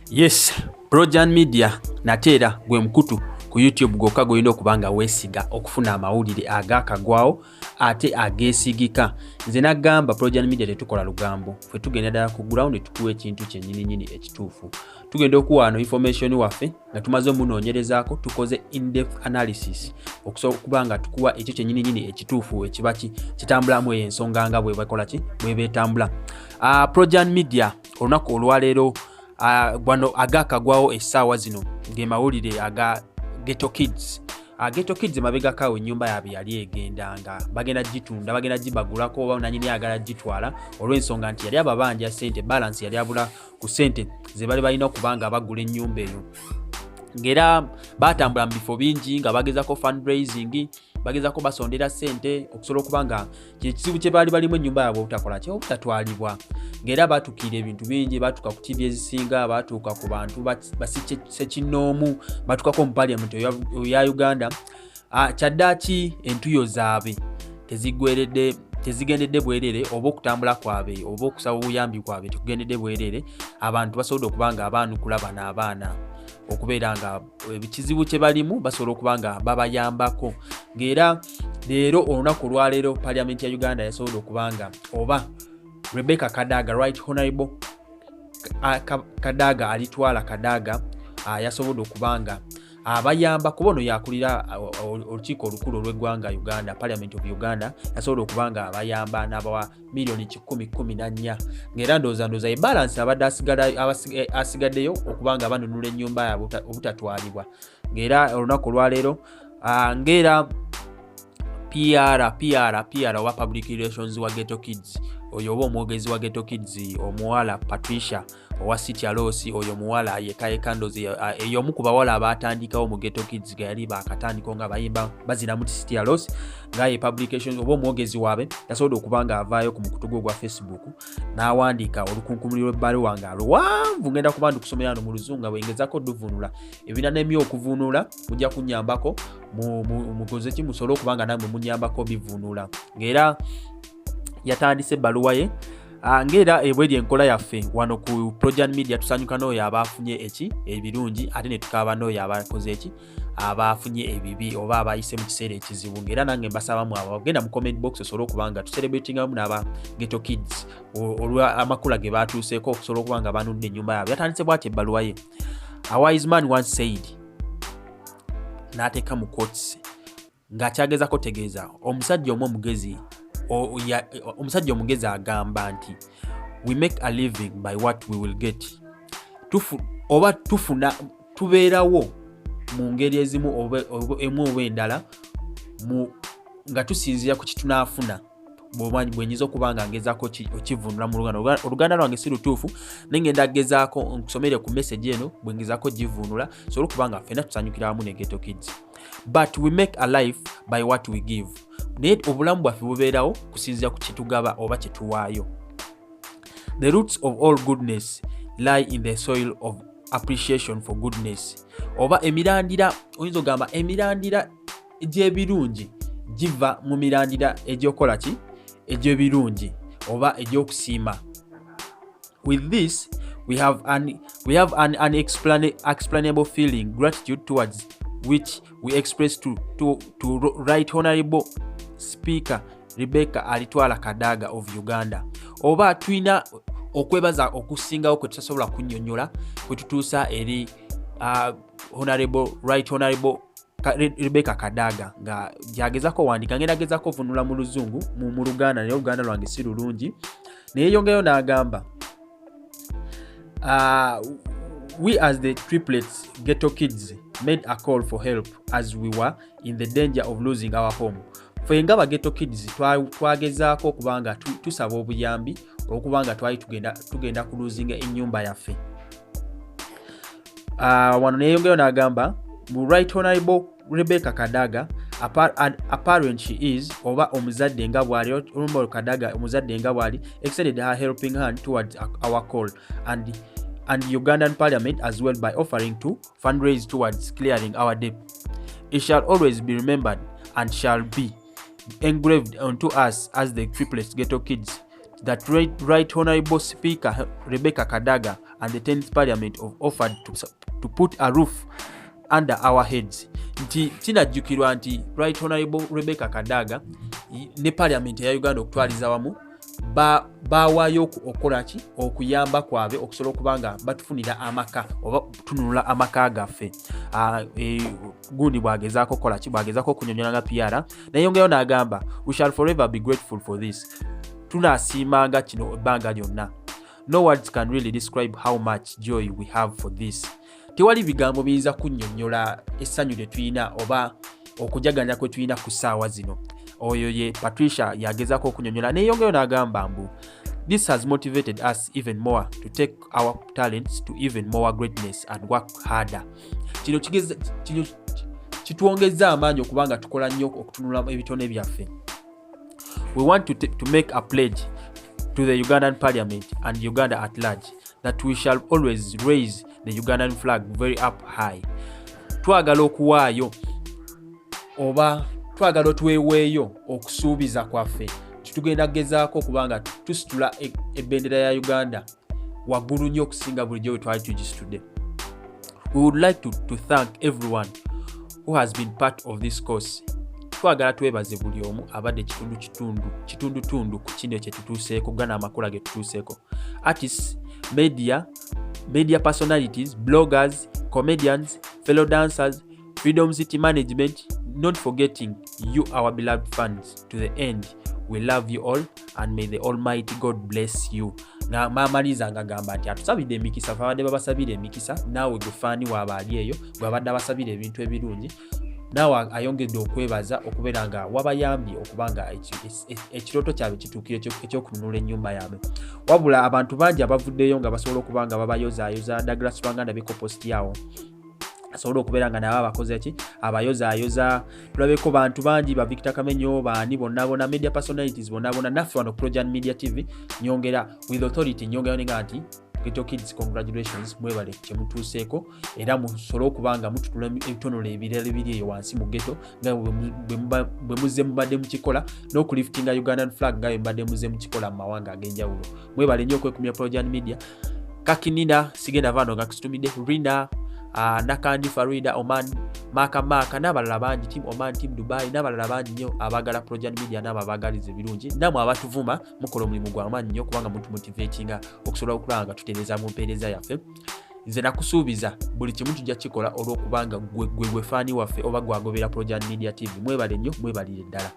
Yes, Projan Media nateera gwe mukutu ku YouTube gwokka gwolina okuba nga weesiga okufuna amawulire agaakagwawo ate ageesigika. Nze nagamba Projan Media tetukola lugambo, ffe tugenda ddala ku ground tukuwa ekintu kyennyini ekituufu. Tugenda okuwa wano information waffe nga tumaze omunoonyerezaako, tukoze in-depth analysis okusobola okuba nga tukuwa ekyo kyennyini ekituufu ekiba kitambulamu eyo ensonga nga bwe bakola ki bwe beetambula. Projan Media olunaku olwaleero gwano agaakagwawo essaawa zino ge mawulire aga Ghetto Kids. Ghetto Kids mabegakawo ennyumba yaabwe yali egenda nga bagenda gitunda, bagenda gibagulako oba nanyini agala gitwala olw'ensonga nti yali ababanja ssente, balance yali abula ku ssente ze bali balina okuba nga bagula ennyumba eyo. Ngera batambula mu bifo bingi nga bagezako fundraising, bagezako basondera ssente okusobola okuba nga kizibu kye baali balimu ennyumba yaabwe obutakola ki obutatwalibwa. Ngera batukira ebintu bingi, batuka ku TV ezisinga, batuuka ku bantu Ssekinnoomu, batukako mu Parliament ya Uganda. Kyaddaaki entuyo zaabwe tezigendedde bwerere oba okutambula kwabwe oba okusaba obuyambi kwabwe tekugendedde bwerere. Abantu basobodde okuba nga abaanukula bano abaana okubeera nga ekizibu kye balimu basobola okuba nga babayambako. Ng'era leero olunaku olwaleero Parliament ya Uganda yasobola okuba nga oba Rebecca Kadaga, Right Honorable Kadaga alitwala Kadaga yasobola okuba nga abayamba kuba ono yakulira olukiiko olukulu olw'eggwanga Uganda, Parliament of Uganda, yasobola okuba nga abayamba n'abawa miliyoni 14. Ng'era ndowooza ebalance abadde asigaddeyo okuba nga banunula ennyumba yaabwe obutatwalibwa. Ng'era olunaku olwaleero ng'era PR oba Public Relations wa Ghetto Kids, oyo oba omwogezi wa Ghetto Kids omuwala Patricia owa City Alosi, oyo muwala yekayeka ndozi eyomu ku bawala abatandikawo mu Ghetto Kids ga yali bakatandiko nga bayimba bazina mu City Alosi ngaye publications oba omwogezi waabwe yasobola okuba nga avaayo ku mukutu gwa Facebook n'awandiika olukunkumuliro ebbaluwa nga luwanvu ngenda kuba ndikusomera no mu Luzungu nga bwengezako duvunula ebina n'emyo okuvunula mujja kunyambako mukoze ki musobola okuba nga namwe munyambako bivunula. Ng'era yatandise ebbaluwa ye ng'era ebweri enkola yaffe wano ku Projan Media tusanyuka n'oyo abaafunye ebirungi ate ne tukaaba n'oyo abakoze abaafunye ebibi oba abayise mu kiseera ekizibu. Ng'era nange mbasaba mu abo genda mu comment box osobola okuba nga tucelebrating awamu n'aba Ghetto Kids olwa amakula ge baatuuseeko okusobola okuba nga banudde ennyumba yaabwe. Yatandise bw'ati ebbaluwa ye. A wise man once said, n'ateeka mu quotes ng'akyagezako tegeeza omusajja omugezi agamba nti we make a living by what we will get. Tubeerawo mu ngeri ezimu emu oba endala nga tusinziira ku kitunaafuna bwenyiza okuba nga ngezaako okivunula mu Luganda. Oluganda lwange si lutuufu naye ngenda gezaako nkusomere ku message eno bwengezaako givunula sobola okuba nga ffenna tusanyukira wamu ne Ghetto Kids. But we make a life by what we give. Naye obulamu bwaffe bubeerawo kusinziira ku kitugaba oba kyetuwaayo. The roots of all goodness lie in the soil of appreciation for goodness. Oba emirandira oyinza ogamba emirandira egy'ebirungi giva mu mirandira egy'okola ki egy'ebirungi oba egy'okusiima. With this we have an unexplainable feeling gratitude towards which we express to Right Honorable Speaker Rebecca Alitwala Kadaga of Uganda. Oba tuina okwebaza okusingawo kwe tutasobola kunnyonnyola kwe tutuusa eri Right Honorable Rebecca Kadaga nga gyagezako wandika ngenda gezako vunula mu Luzungu mu Luganda naye Oluganda lwange si lulungi. Naye yongeyo n'agamba we as the triplets Ghetto Kids made a call for help as we were in the danger of losing our home. Ffe nga Ghetto Kids twagezaako okubanga tusaba obuyambi okubanga twali tugenda ku losing ennyumba yaffe. Wano neyongeyo n'agamba mu Right Honorable Rebecca Kadaga apparent she is oba omuzadde nga bwali Honorable Kadaga omuzadde nga bwali extended her helping hand towards our call and Ugandan Parliament as well by offering to fundraise towards clearing our debt. It shall always be remembered and shall be engraved onto us as the triplets Ghetto Kids that Right Honorable Speaker Rebecca Kadaga and the 10th Parliament have offered to put a roof under our heads. Nti kinajjukirwa nti Right Honorable Rebecca Kadaga ne Parliament ya Uganda okutwaliza wamu bawaayo okolaki okuyamba kwabe okusobola okubanga batufunira amaka oba tununula amaka gaffe. Gundi bwagezaako kolaki bwagezaako okunyonyola nga PR nayongeyo n'agamba we shall forever be grateful for this. Tunasiimanga kino ebbanga lyonna. No words can really describe how much joy we have for this. Tewali bigambo biyinza kunnyonnyola essanyu lye tulina oba okujaganya kwe tulina ku ssaawa zino. Oyo ye Patricia yagezaako okunyonnyola neyongeyo n'agamba mbu this has motivated us even more to take our talents to even more greatness and work harder. Kino kitwongeza amaanyi okubanga tukola nnyo okutunula ebitone byaffe. We want to make a pledge to the Ugandan Parliament and Uganda at large that we shall always raise the Ugandan flag very up high. Twagala okuwaayo oba twagala tweweeyo okusuubiza kwaffe. Tugenda gezaako kubanga tusitula ebendera ya Uganda waggulu nnyo okusinga bulijjo we twali tugisitudde. We would like to thank everyone who has been part of this course. Twagala twebaze buli omu abadde kitundu ku kino kye tutuuseeko gana amakula ge tutuuseeko. Artists, media personalities, bloggers, comedians, fellow dancers, Freedom City management, not forgetting you, our beloved fans. To the end, we love you all and may the Almighty God bless you. Na mamaliza ngagamba nti atusabidde emikisa abadde babasabira emikisa naawe gufaani waabali eyo gwabadde abasabira ebintu ebirungi naawe ayongedde okwebaza okubeera nga wabayambye okubanga ekirooto kyabwe kituukire ekyokununula ennyumba yaabwe. Wabula abantu bangi abavuddeyo nga basobola okubanga babayozaayoza Douglas Banganda Bekopost yawo asobola okubeera nga nabo abakoze ki abayozaayoza. Tulabeko bantu bangi ba Victor Kamenyo baani bonna media personalities bonna naffe wano Projan Media TV nyongera with authority nyongera nga nti Ghetto Kids congratulations mwebale kyemutuuseeko era musobola okubanga mututula ebitonola ebirala ebiri eyo wansi mu ghetto nga bwe muzze mubadde mukikola n'okuliftinga Ugandan flag nga bwe mubadde muzze mukikola mu mawanga ag'enjawulo. Mwebale nnyo okwekumya Projan Media. Kakinina sigenda vano nga kusitumidde Rina Nakandi Farida Oman Maka n'abalala bangi team Oman team Dubai n'abalala bangi nnyo abagala Projan Media n'ababagaliza ebirungi namwe abatuvuma mukola omulimu gw'amaanyi nnyo kubanga motivatinga okusobola okulanga tutereeza mu mpeereza yaffe. Nze nakusuubiza buli kimu tujja kikola olw'okubanga gwe faani waffe oba gwagobera Projan Media TV. Mwebale nnyo mwebalire ddala.